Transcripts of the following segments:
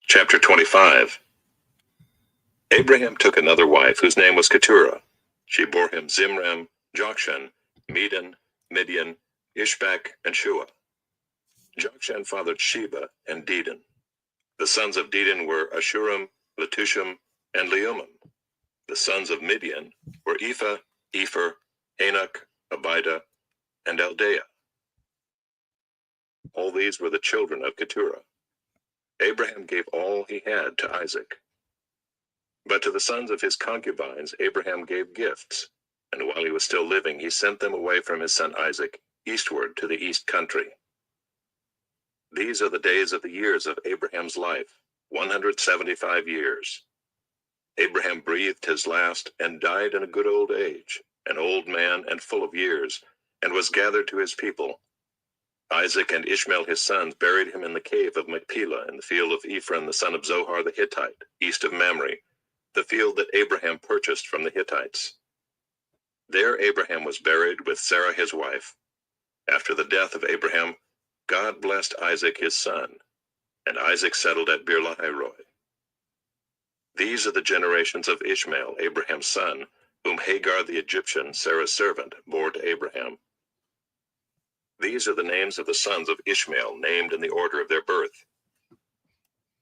Chapter 25. Abraham took another wife whose name was Keturah. She bore him Zimram, Jokshan, Medan, Midian, Ishbak, and Shua. Jokshan fathered Sheba and Dedan. The sons of Dedan were Ashurim, Letushim, and Leumim. The sons of Midian were Ephah, Epher, Enoch, Abida, and Eldaah. All these were the children of Keturah. Abraham gave all he had to Isaac. But to the sons of his concubines Abraham gave gifts, and while he was still living he sent them away from his son Isaac eastward to the east country. These are the days of the years of Abraham's life, 175 years. Abraham breathed his last and died in a good old age, an old man and full of years, and was gathered to his people. Isaac and Ishmael his sons buried him in the cave of Machpelah in the field of Ephron the son of Zohar the Hittite, east of Mamre, the field that Abraham purchased from the Hittites. There Abraham was buried with Sarah his wife. After the death of Abraham, God blessed Isaac his son, and Isaac settled at Beer-lahai-roi. These are the generations of Ishmael, Abraham's son, whom Hagar the Egyptian, Sarah's servant, bore to Abraham. These are the names of the sons of Ishmael, named in the order of their birth: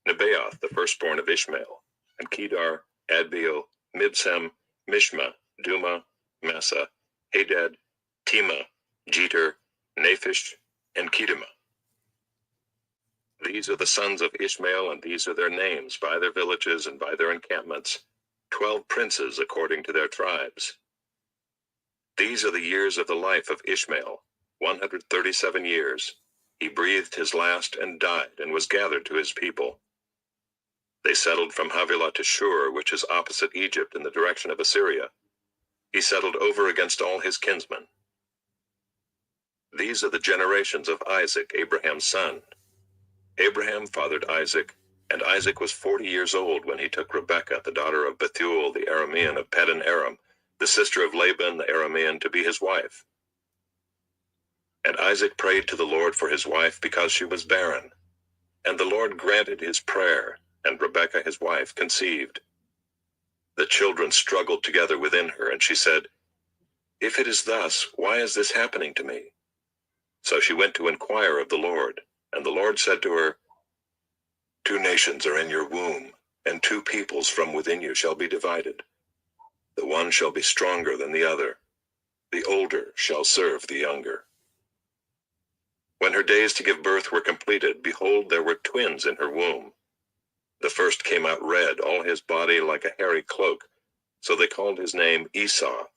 Nebaioth, the firstborn of Ishmael, and Kedar, Adbeel, Mibsam, Mishma, Duma, Massa, Hadad, Tema, Jeter, Naphish, and Kedema. These are the sons of Ishmael, and these are their names, by their villages and by their encampments, 12 princes according to their tribes. These are the years of the life of Ishmael, 137 years. He breathed his last and died, and was gathered to his people. They settled from Havilah to Shur, which is opposite Egypt in the direction of Assyria. He settled over against all his kinsmen. These are the generations of Isaac, Abraham's son. Abraham fathered Isaac, and Isaac was 40 years old when he took Rebekah, the daughter of Bethuel the Aramean of Paddan Aram, the sister of Laban the Aramean, to be his wife. And Isaac prayed to the Lord for his wife because she was barren. And the Lord granted his prayer, and Rebekah his wife conceived. The children struggled together within her, and she said, "If it is thus, why is this happening to me?" So she went to inquire of the Lord, and the Lord said to her, "2 nations are in your womb, and 2 peoples from within you shall be divided. The one shall be stronger than the other. The older shall serve the younger." When her days to give birth were completed, behold, there were twins in her womb. The first came out red, all his body like a hairy cloak, so they called his name Esau.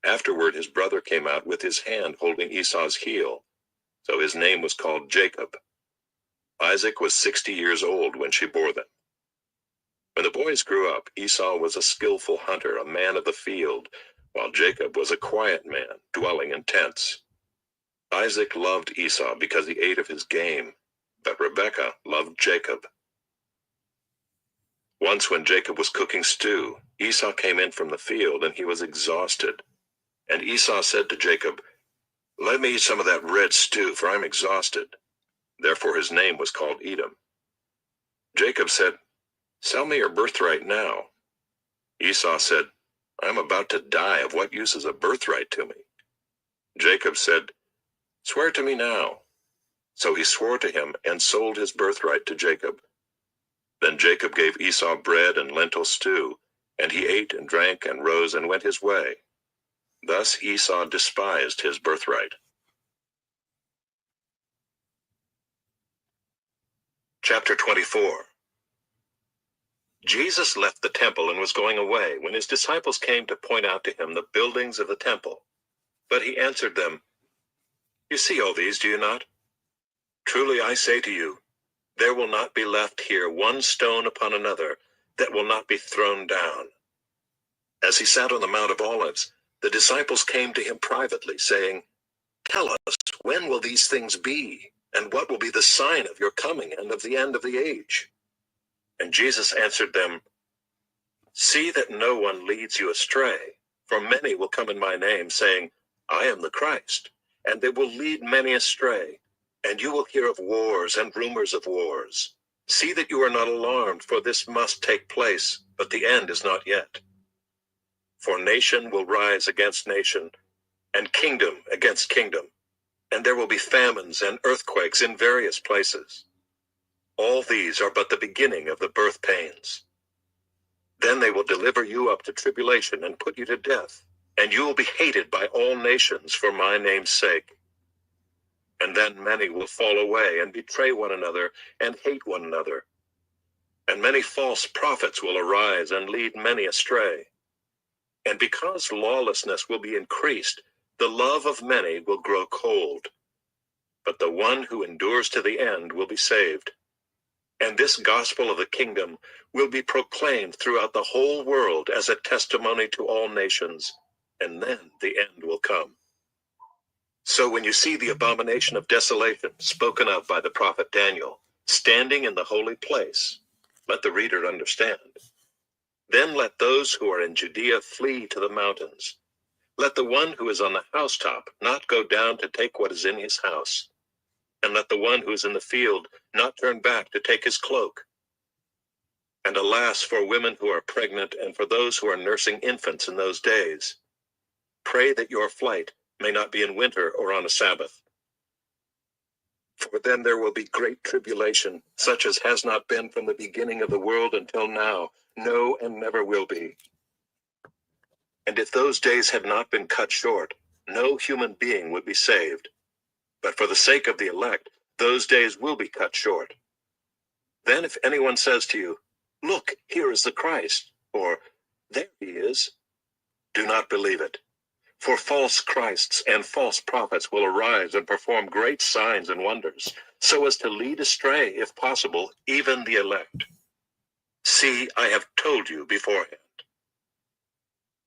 Afterward his brother came out with his hand holding Esau's heel, so his name was called Jacob. Isaac was 60 years old when she bore them. When the boys grew up, Esau was a skillful hunter, a man of the field, while Jacob was a quiet man, dwelling in tents. Isaac loved Esau because he ate of his game, but Rebekah loved Jacob. Once when Jacob was cooking stew, Esau came in from the field, and he was exhausted. And Esau said to Jacob, "Let me eat some of that red stew, for I'm exhausted." Therefore his name was called Edom. Jacob said, "Sell me your birthright now." Esau said, "I'm about to die. Of what use is a birthright to me?" Jacob said, "Swear to me now." So he swore to him and sold his birthright to Jacob. Then Jacob gave Esau bread and lentil stew, and he ate and drank and rose and went his way. Thus Esau despised his birthright. Chapter 24. Jesus left the temple and was going away when his disciples came to point out to him the buildings of the temple. But he answered them, "You see all these, do you not? Truly I say to you, there will not be left here one stone upon another that will not be thrown down." As he sat on the Mount of Olives, the disciples came to him privately, saying, "Tell us, when will these things be? And what will be the sign of your coming and of the end of the age?" And Jesus answered them, "See that no one leads you astray, for many will come in my name, saying, 'I am the Christ,' and they will lead many astray. And you will hear of wars and rumors of wars. See that you are not alarmed, for this must take place, but the end is not yet. For nation will rise against nation, and kingdom against kingdom, and there will be famines and earthquakes in various places. All these are but the beginning of the birth pains. Then they will deliver you up to tribulation and put you to death, and you will be hated by all nations for my name's sake. And then many will fall away and betray one another and hate one another. And many false prophets will arise and lead many astray. And because lawlessness will be increased, the love of many will grow cold. But the one who endures to the end will be saved. And this gospel of the kingdom will be proclaimed throughout the whole world as a testimony to all nations, and then the end will come. So when you see the abomination of desolation spoken of by the prophet Daniel, standing in the holy place, let the reader understand. Then let those who are in Judea flee to the mountains. Let the one who is on the housetop not go down to take what is in his house. And let the one who is in the field not turn back to take his cloak. And alas for women who are pregnant and for those who are nursing infants in those days. Pray that your flight may not be in winter or on a Sabbath. For then there will be great tribulation, such as has not been from the beginning of the world until now, no, and never will be. And if those days had not been cut short, no human being would be saved. But for the sake of the elect, those days will be cut short. Then if anyone says to you, "Look, here is the Christ," or "There he is," do not believe it. For false Christs and false prophets will arise and perform great signs and wonders, so as to lead astray, if possible, even the elect. See, I have told you beforehand.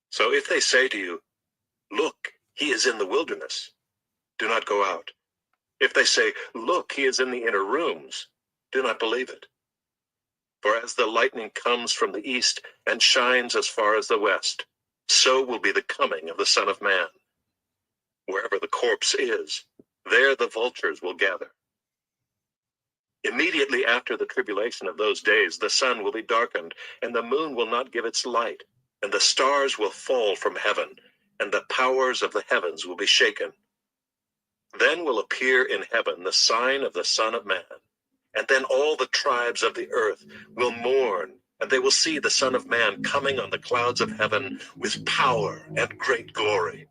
So if they say to you, "Look, he is in the wilderness," do not go out. If they say, "Look, he is in the inner rooms," do not believe it. For as the lightning comes from the east and shines as far as the west, so will be the coming of the Son of Man. Wherever the corpse is, there the vultures will gather. Immediately after the tribulation of those days, the sun will be darkened, and the moon will not give its light, and the stars will fall from heaven, and the powers of the heavens will be shaken. Then will appear in heaven the sign of the Son of Man, and then all the tribes of the earth will mourn, and they will see the Son of Man coming on the clouds of heaven with power and great glory.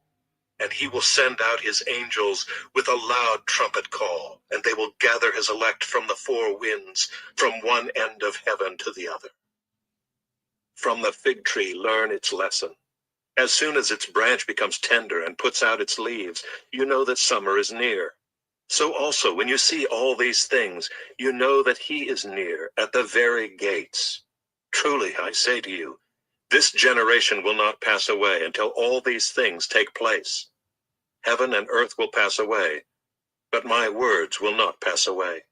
And he will send out his angels with a loud trumpet call, and they will gather his elect from the four winds, from one end of heaven to the other. From the fig tree learn its lesson. As soon as its branch becomes tender and puts out its leaves, you know that summer is near. So also, when you see all these things, you know that he is near, at the very gates. Truly, I say to you, this generation will not pass away until all these things take place. Heaven and earth will pass away, but my words will not pass away.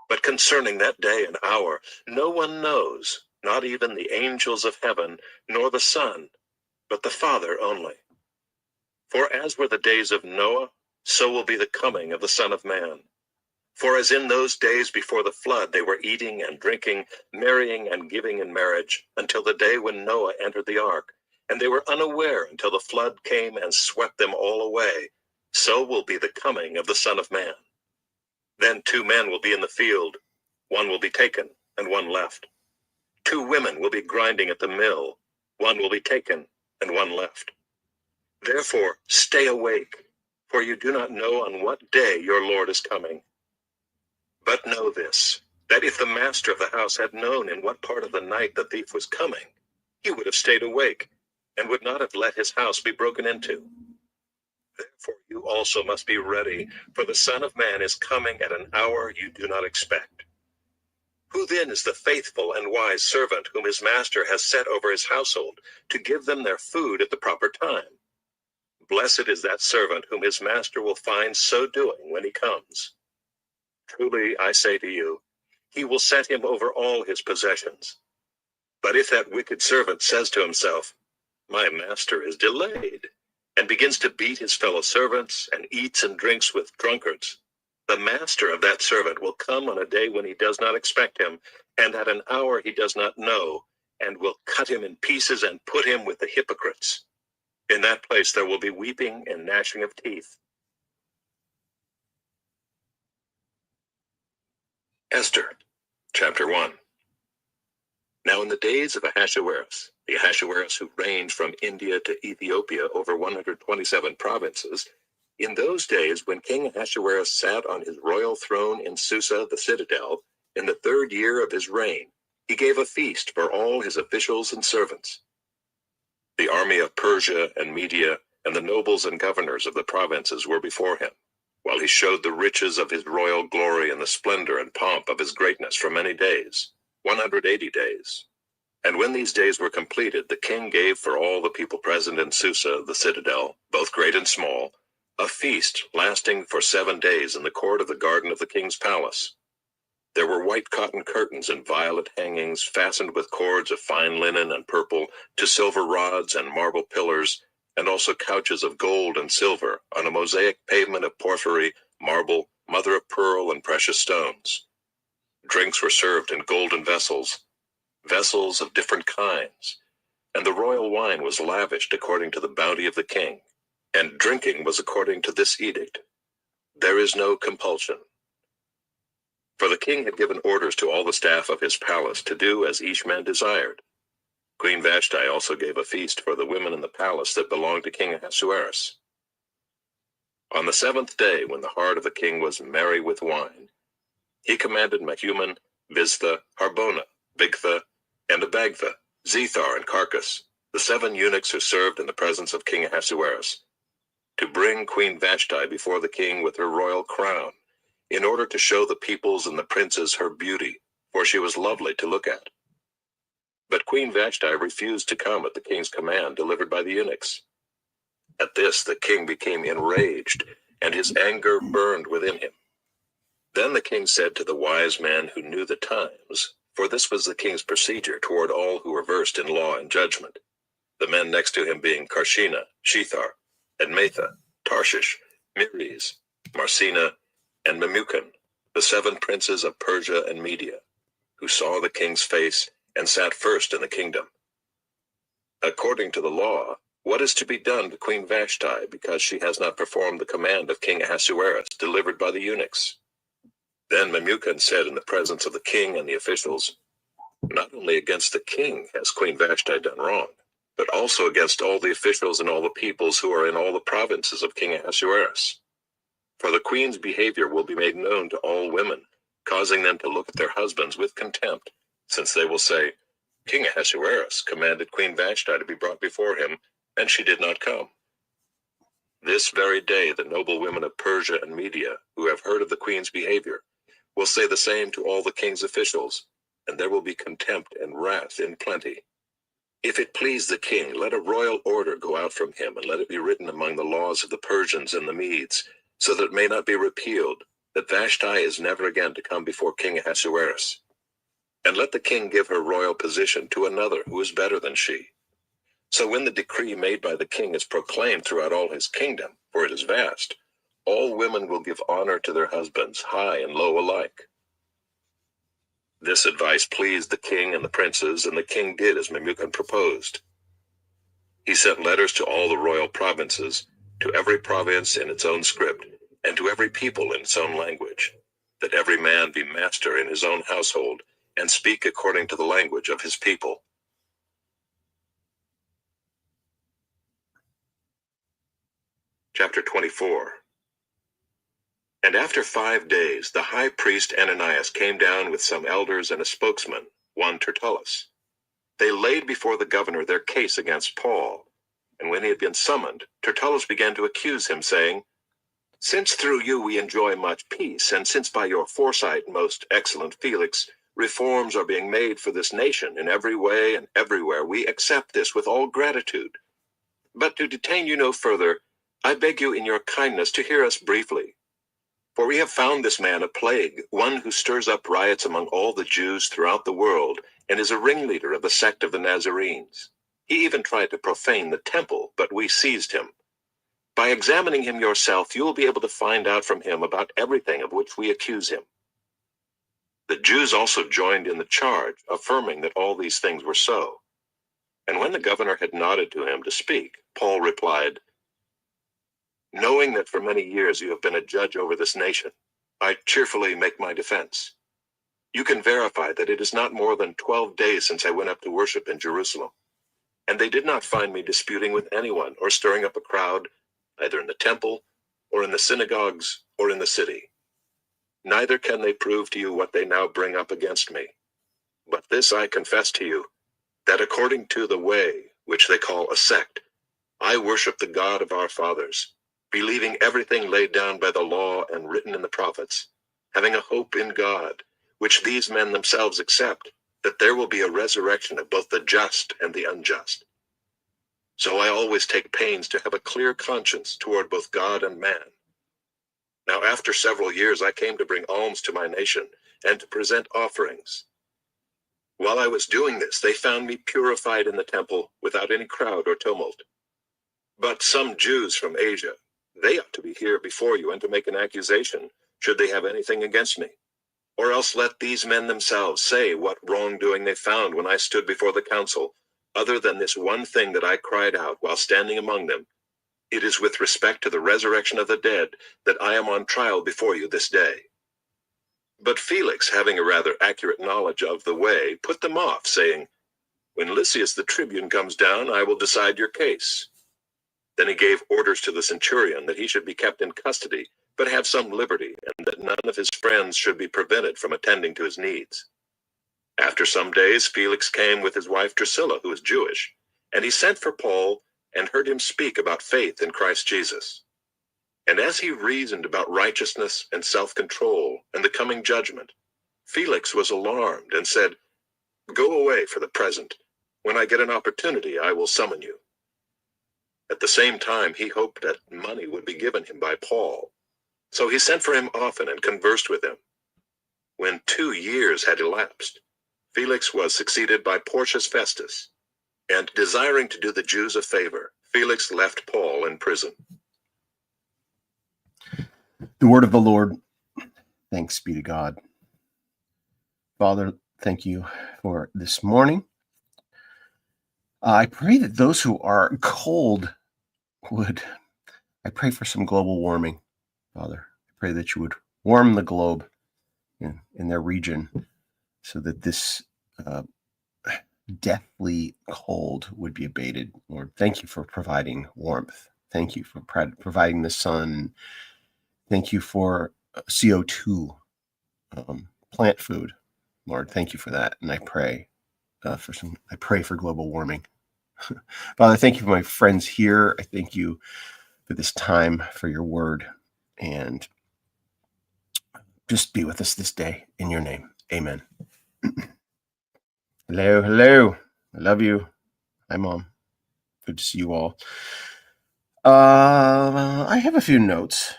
But concerning that day and hour, no one knows, not even the angels of heaven, nor the Son, but the Father only. For as were the days of Noah, so will be the coming of the Son of Man. For as in those days before the flood they were eating and drinking, marrying and giving in marriage, until the day when Noah entered the ark, and they were unaware until the flood came and swept them all away, so will be the coming of the Son of Man. Then 2 men will be in the field, one will be taken and one left. 2 women will be grinding at the mill, one will be taken and one left. Therefore stay awake, for you do not know on what day your Lord is coming. But know this, that if the master of the house had known in what part of the night the thief was coming, he would have stayed awake, and would not have let his house be broken into. Therefore you also must be ready, for the Son of Man is coming at an hour you do not expect. Who then is the faithful and wise servant whom his master has set over his household, to give them their food at the proper time? Blessed is that servant whom his master will find so doing when he comes. Truly, I say to you, he will set him over all his possessions. But if that wicked servant says to himself, "My master is delayed," and begins to beat his fellow servants, and eats and drinks with drunkards, The master of that servant will come on a day when he does not expect him, and at an hour he does not know, and will cut him in pieces and put him with the hypocrites. In that place there will be weeping and gnashing of teeth. Esther, chapter 1. Now in the days of Ahasuerus, the Ahasuerus who reigned from India to Ethiopia over 127 provinces, in those days when King Ahasuerus sat on his royal throne in Susa the citadel, in the 3rd year of his reign, he gave a feast for all his officials and servants. The army of Persia and Media and the nobles and governors of the provinces were before him, while he showed the riches of his royal glory and the splendor and pomp of his greatness for many days, 180 days. And when these days were completed, the king gave for all the people present in Susa the citadel, both great and small, a feast lasting for 7 days in the court of the garden of the king's palace. There were white cotton curtains and violet hangings fastened with cords of fine linen and purple to silver rods and marble pillars, and also couches of gold and silver on a mosaic pavement of porphyry, marble, mother of pearl, and precious stones. Drinks were served in golden vessels, vessels of different kinds, and the royal wine was lavished according to the bounty of the king. And drinking was according to this edict: there is no compulsion. For the king had given orders to all the staff of his palace to do as each man desired. Queen Vashti also gave a feast for the women in the palace that belonged to King Ahasuerus. On the 7th day, when the heart of the king was merry with wine, he commanded Mehuman, Biztha, Harbona, Bigtha, and Abagtha, Zethar, and Carcas, the 7 eunuchs who served in the presence of King Ahasuerus, to bring Queen Vashti before the king with her royal crown, in order to show the peoples and the princes her beauty, for she was lovely to look at. But Queen Vashti refused to come at the king's command delivered by the eunuchs. At this the king became enraged, and his anger burned within him. Then the king said to the wise man who knew the times, for this was the king's procedure toward all who were versed in law and judgment, the men next to him being Karshena, Shethar, Admatha, Tarshish, Meres, Marsena, and Memucan, the 7 princes of Persia and Media, who saw the king's face and sat first in the kingdom. According to the law, what is to be done to Queen Vashti because she has not performed the command of King Ahasuerus delivered by the eunuchs? Then Memucan said in the presence of the king and the officials, not only against the king has Queen Vashti done wrong, but also against all the officials and all the peoples who are in all the provinces of King Ahasuerus. For the queen's behavior will be made known to all women, causing them to look at their husbands with contempt, since they will say, King Ahasuerus commanded Queen Vashti to be brought before him, and she did not come. This very day the noble women of Persia and Media, who have heard of the queen's behavior, will say the same to all the king's officials, and there will be contempt and wrath in plenty. If it please the king, let a royal order go out from him, and let it be written among the laws of the Persians and the Medes, so that it may not be repealed, that Vashti is never again to come before King Ahasuerus. And let the king give her royal position to another who is better than she. So when the decree made by the king is proclaimed throughout all his kingdom, for it is vast, all women will give honor to their husbands, high and low alike. This advice pleased the king and the princes, and the king did as Memucan proposed. He sent letters to all the royal provinces, to every province in its own script, and to every people in its own language, that every man be master in his own household, and speak according to the language of his people. Chapter 24. And after 5 days, the high priest Ananias came down with some elders and a spokesman, one Tertullus. They laid before the governor their case against Paul, and when he had been summoned, Tertullus began to accuse him, saying, Since through you we enjoy much peace, and since by your foresight, most excellent Felix, reforms are being made for this nation in every way and everywhere, we accept this with all gratitude. But to detain you no further, I beg you in your kindness to hear us briefly. For we have found this man a plague, one who stirs up riots among all the Jews throughout the world, and is a ringleader of the sect of the Nazarenes. He even tried to profane the temple, but we seized him. By By examining him yourself, you will be able to find out from him about everything of which we accuse him." The Jews also joined in the charge, affirming that all these things were so. And when the governor had nodded to him to speak, Paul replied, "Knowing that for many years you have been a judge over this nation, I cheerfully make my defense. You can verify that it is not more than 12 days since I went up to worship in Jerusalem, and they did not find me disputing with anyone or stirring up a crowd, either in the temple or in the synagogues or in the city. Neither can they prove to you what they now bring up against me. But this I confess to you, that according to the way, which they call a sect, I worship the God of our fathers, believing everything laid down by the law and written in the prophets, having a hope in God, which these men themselves accept, that there will be a resurrection of both the just and the unjust. So I always take pains to have a clear conscience toward both God and man. Now after several years I came to bring alms to my nation and to present offerings. While I was doing this, they found me purified in the temple without any crowd or tumult. But some Jews from Asia, they ought to be here before you and to make an accusation, should they have anything against me. Or else let these men themselves say what wrongdoing they found when I stood before the council, other than this one thing that I cried out while standing among them. It is with respect to the resurrection of the dead that I am on trial before you this day." But Felix, having a rather accurate knowledge of the way, put them off, saying, "When Lysias the tribune comes down, I will decide your case." Then he gave orders to the centurion that he should be kept in custody, but have some liberty, and that none of his friends should be prevented from attending to his needs. After some days, Felix came with his wife Drusilla, who was Jewish, and he sent for Paul and heard him speak about faith in Christ Jesus. And as he reasoned about righteousness and self-control and the coming judgment, Felix was alarmed and said, "Go away for the present. When I get an opportunity, I will summon you." At the same time, he hoped that money would be given him by Paul. So he sent for him often and conversed with him. When 2 years had elapsed, Felix was succeeded by Porcius Festus, and desiring to do the Jews a favor, Felix left Paul in prison. The word of the Lord. Thanks be to God. Father, thank you for this morning. I pray that those who are cold I pray for some global warming, Father. I pray that you would warm the globe in their region so that this deathly cold would be abated. Lord, thank you for providing warmth. Thank you for providing the sun. Thank you for CO2, plant food. Lord, thank you for that. And I pray for global warming. Father, thank you for my friends here. I thank you for this time, for your word, and just be with us this day in your name. Amen. Hello. I love you. Hi, Mom. Good to see you all. I have a few notes,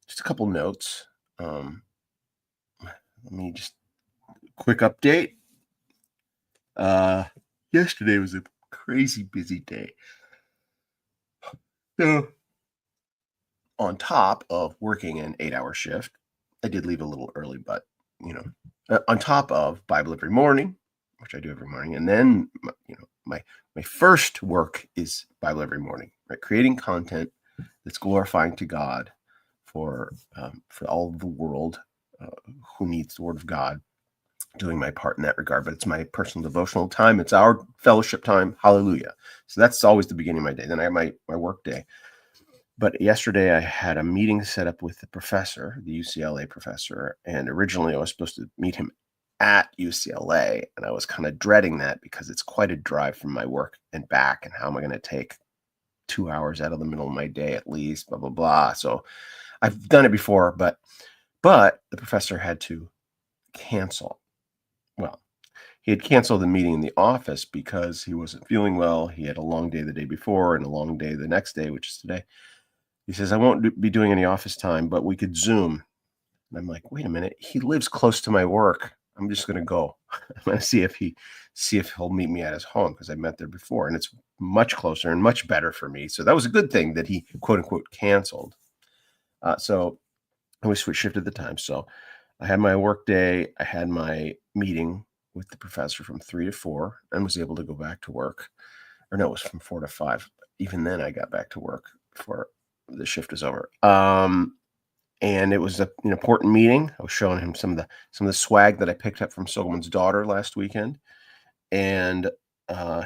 just a couple notes. Let me just quick update. Yesterday was a crazy busy day. So, on top of working an 8-hour shift, I did leave a little early, but on top of Bible every morning, which I do every morning, and then my first work is Bible every morning, right? Creating content that's glorifying to God for all of the world who needs the Word of God. Doing my part in that regard, but it's my personal devotional time. It's our fellowship time. Hallelujah. So that's always the beginning of my day. Then I have my work day. But yesterday I had a meeting set up with the professor, the UCLA professor, and originally I was supposed to meet him at UCLA, and I was kind of dreading that because it's quite a drive from my work and back, and how am I going to take 2 hours out of the middle of my day at least, blah, blah, blah. So I've done it before, but the professor had to cancel. Well, he had canceled the meeting in the office because he wasn't feeling well. He had a long day the day before and a long day the next day, which is today. He says, "I won't be doing any office time, but we could Zoom." And I'm like, wait a minute. He lives close to my work. I'm just going to go. I'm going to see if he'll meet me at his home, because I met there before, and it's much closer and much better for me. So that was a good thing that he quote unquote canceled. So we shifted the time. So I had my work day. I had my meeting with the professor from 3 to 4, and was able to go back to work. Or no, it was from 4 to 5. Even then, I got back to work before the shift was over. And it was an important meeting. I was showing him some of the swag that I picked up from Solomon's daughter last weekend, and uh,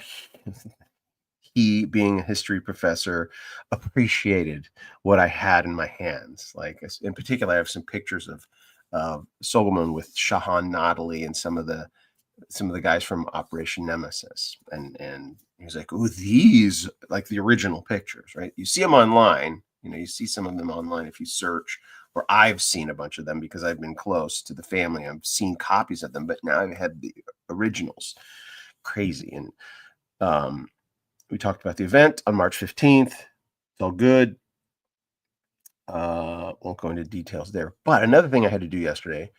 he, being a history professor, appreciated what I had in my hands. Like, in particular, I have some pictures of Solomon with Shahan Nodali and some of the guys from Operation Nemesis, and he was like, "Oh, these like the original pictures, right? You see them online. You see some of them online if you search." Or I've seen a bunch of them because I've been close to the family. I've seen copies of them, but now I've had the originals. Crazy. And we talked about the event on March 15th. It's all good. Won't go into details there. But another thing I had to do yesterday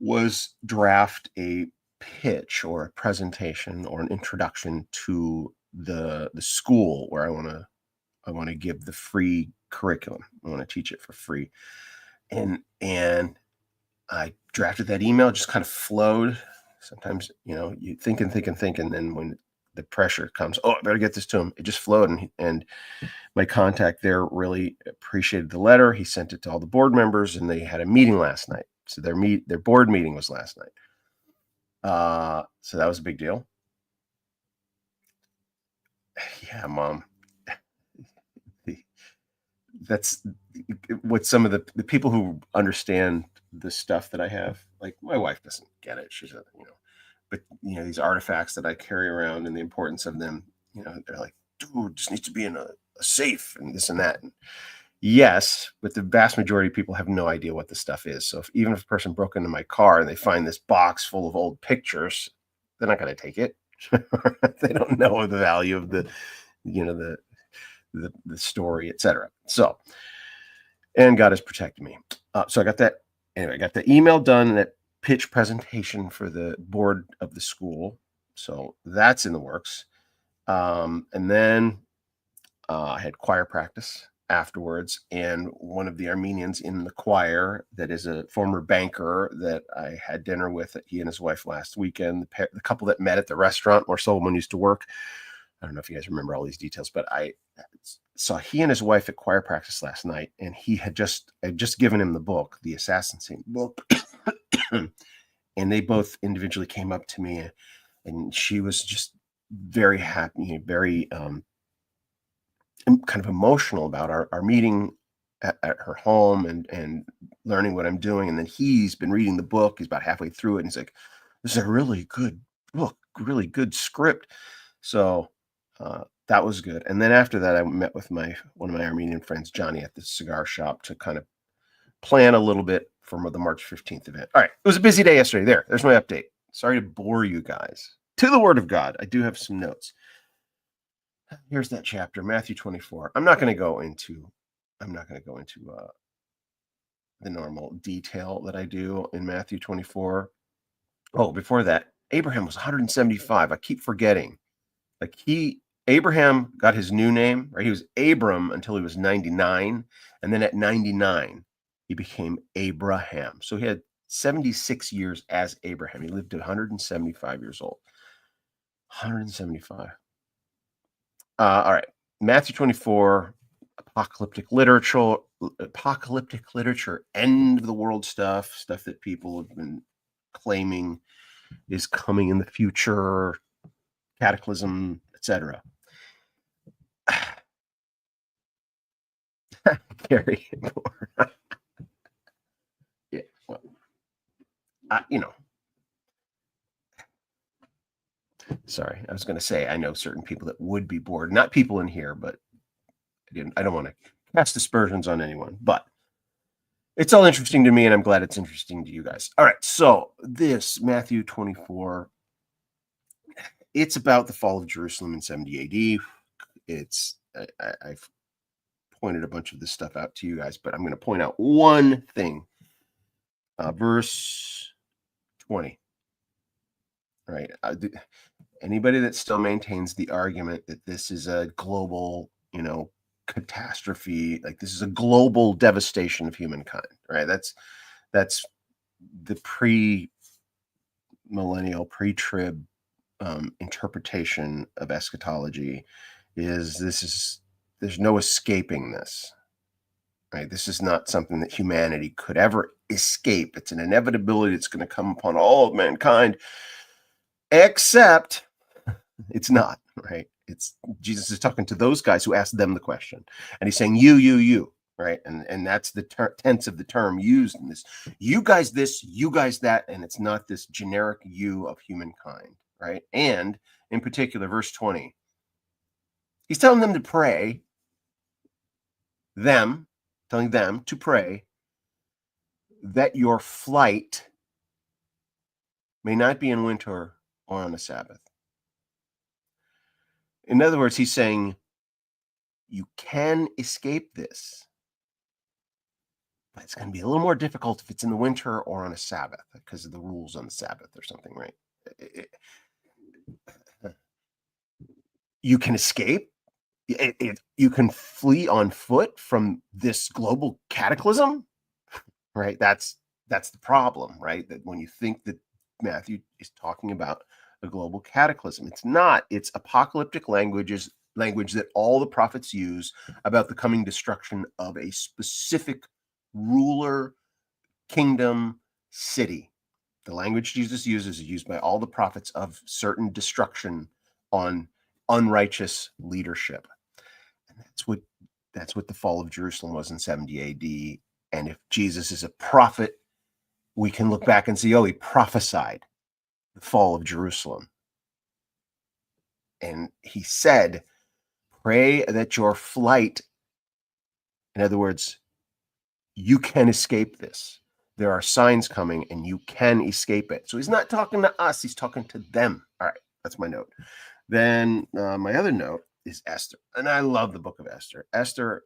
was draft a pitch or a presentation or an introduction to the school where I want to give the free curriculum. I want to teach it for free. And I drafted that email, just kind of flowed. Sometimes, you think, and then when the pressure comes, oh, I better get this to him. It just flowed. And my contact there really appreciated the letter. He sent it to all the board members, and they had a meeting last night. So their board meeting was last night. So that was a big deal. Yeah, Mom. That's what some of the people who understand the stuff that I have, like my wife doesn't get it. She's but these artifacts that I carry around and the importance of them, they're like, dude, just needs to be in a safe and this and that. And yes, but the vast majority of people have no idea what the stuff is. So even if a person broke into my car and they find this box full of old pictures, they're not going to take it. They don't know the value of the story, etc. So, and God has protected me. So I got that. Anyway, I got the email done, that pitch presentation for the board of the school. So that's in the works. And then I had choir practice afterwards, and one of the Armenians in the choir that is a former banker that I had dinner with, he and his wife last weekend, the couple that met at the restaurant where Solomon used to work. I don't know if you guys remember all these details, but I saw he and his wife at choir practice last night, and I'd just given him the book, the Assassin's Saint book, and they both individually came up to me, and she was just very happy, very kind of emotional about our meeting at her home and learning what I'm doing. And then he's been reading the book. He's about halfway through it, and he's like, "This is a really good book, really good script." So that was good. And then after that, I met with one of my Armenian friends, Johnny, at the cigar shop to kind of plan a little bit for the March 15th event. All right. It was a busy day yesterday. There's my update. Sorry to bore you guys. To the Word of God. I do have some notes. Here's that chapter, Matthew 24. I'm not going to go into the normal detail that I do in Matthew 24. Oh, before that, Abraham was 175. I keep forgetting. Like Abraham got his new name, right? He was Abram until he was 99. And then at 99, he became Abraham. So he had 76 years as Abraham. He lived to 175 years old. 175. All right. Matthew 24, apocalyptic literature, end of the world stuff that people have been claiming is coming in the future, cataclysm, etc. Gary, yeah, well, sorry, I was going to say, I know certain people that would be bored, not people in here, but I don't want to cast aspersions on anyone, but it's all interesting to me, and I'm glad it's interesting to you guys. All right, so this Matthew 24, it's about the fall of Jerusalem in 70 AD. I've pointed a bunch of this stuff out to you guys, but I'm going to point out one thing. Verse 20. Right. Anybody that still maintains the argument that this is a global, catastrophe, like this is a global devastation of humankind, right? That's the pre-millennial, pre-trib interpretation of eschatology. There's no escaping this, right? This is not something that humanity could ever escape. It's an inevitability that's going to come upon all of mankind, except it's not, right? It's Jesus is talking to those guys who asked them the question, and he's saying you, right? And that's the tense of the term used in this. You guys this, you guys that, and it's not this generic you of humankind, right? And in particular, verse 20, he's telling them to pray, telling them to pray that your flight may not be in winter or on a Sabbath. In other words, he's saying you can escape this, but it's going to be a little more difficult if it's in the winter or on a Sabbath because of the rules on the Sabbath or something, right? You can escape. You can flee on foot from this global cataclysm, right? That's the problem, right? That when you think that Matthew is talking about a global cataclysm, it's not. It's apocalyptic language that all the prophets use about the coming destruction of a specific ruler, kingdom, city. The language Jesus uses is used by all the prophets of certain destruction on unrighteous leadership. And that's what the fall of Jerusalem was in 70 AD. And if Jesus is a prophet, we can look back and see, he prophesied the fall of Jerusalem. And he said, pray that your flight, in other words, you can escape this. There are signs coming and you can escape it. So he's not talking to us, he's talking to them. All right, that's my note. Then my other note is Esther. And I love the book of Esther. Esther,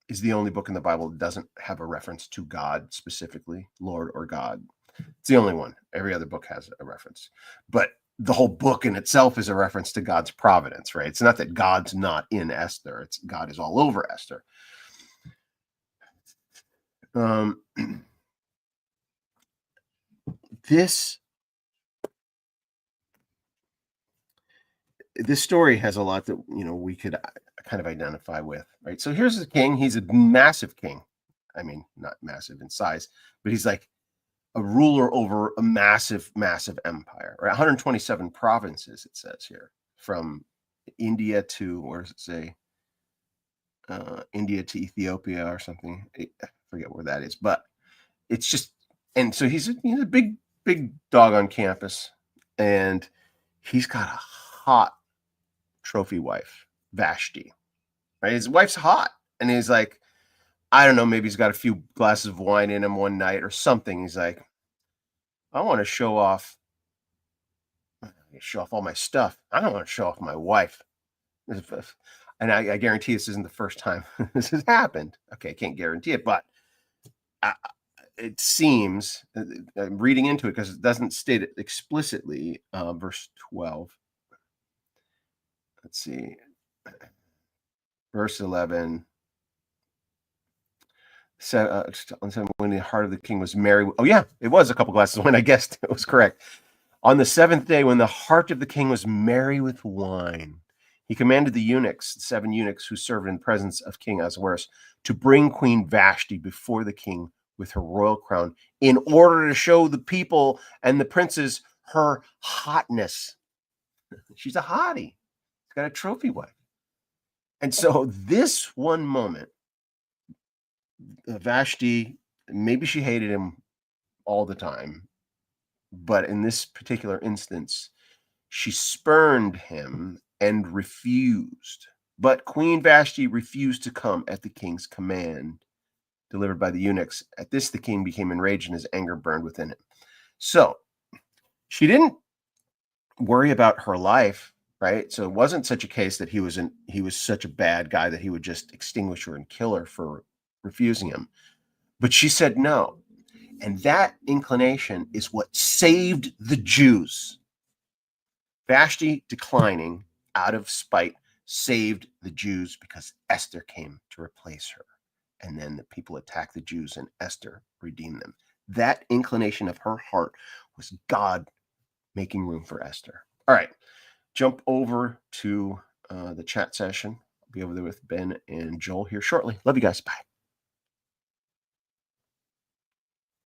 is the only book in the Bible that doesn't have a reference to God specifically, Lord or God. It's the only one. Every other book has a reference. But the whole book in itself is a reference to God's providence, right? It's not that God's not in Esther. It's God is all over Esther. This story has a lot that we could kind of identify with, right? So here's the king. He's a massive king. I mean, not massive in size, but he's like a ruler over a massive empire, right? 127 provinces, it says here, from India to, where does it say? India to Ethiopia or something. I forget where that is, but it's just, and so he's a big dog on campus, and he's got a hot trophy wife, Vashti, right? His wife's hot, and he's like, I don't know, maybe he's got a few glasses of wine in him one night or something. He's like, I want to show off all my stuff. I don't want to show off my wife. And I guarantee this isn't the first time this has happened. Okay, I can't guarantee it, but it seems, I'm reading into it because it doesn't state it explicitly, verse 12. Let's see. Verse 11. So, when the heart of the king was merry. Oh, yeah, it was a couple glasses of wine. I guessed it was correct. On the seventh day, when the heart of the king was merry with wine, he commanded the eunuchs, the 7 eunuchs who served in presence of King Ahasuerus, to bring Queen Vashti before the king with her royal crown, in order to show the people and the princes her hotness. She's a hottie. She's got a trophy wife. And so this one moment, Vashti, maybe she hated him all the time, but in this particular instance, she spurned him and refused. But Queen Vashti refused to come at the king's command, delivered by the eunuchs. At this, the king became enraged and his anger burned within him. So she didn't worry about her life, right? So it wasn't such a case that he was such a bad guy that he would just extinguish her and kill her for refusing him. But she said no. And that inclination is what saved the Jews. Vashti declining out of spite saved the Jews because Esther came to replace her. And then the people attacked the Jews and Esther redeemed them. That inclination of her heart was God making room for Esther. All right, jump over to the chat session. I'll be over there with Ben and Joel here shortly. Love you guys. Bye.